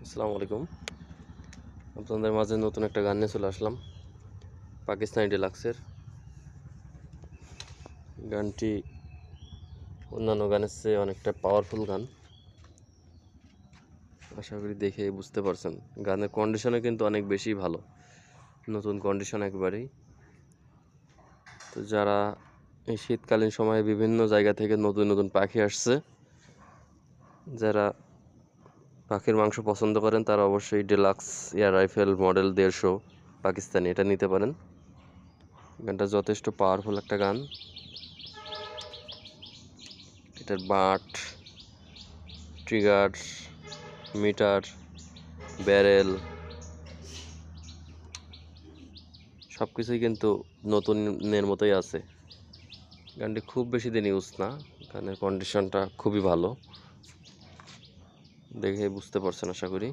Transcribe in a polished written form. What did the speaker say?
আসসালামু আলাইকুম। আপনাদের মাঝে নতুন একটা গান নিয়ে চলে আসলাম, পাকিস্তানি ডিলাক্সের। গানটি অন্যান্য গানের চেয়ে অনেকটা পাওয়ারফুল গান। আশা করি দেখে বুঝতে পারছেন। গানের কন্ডিশনে কিন্তু অনেক বেশি ভালো, নতুন কন্ডিশন একবারেই। তো যারা এই শীতকালীন সময়ে বিভিন্ন জায়গা থেকে নতুন নতুন পাখি আসছে, যারা পাখির মাংস পছন্দ করেন তারা অবশ্যই deluxe air rifle model 150 Pakistani এটা নিতে পারেন। গানটা যথেষ্ট পাওয়ারফুল একটা গান। এটার বাট, ট্রিগার, মিটার, ব্যারেল সব কিছুই কিন্তু নতুনের মতোই আছে। গানটি খুব বেশি দিন ইউজ না, গানের কন্ডিশনটা খুবই ভালো, দেখে বুঝতে পারছেন আশা করি।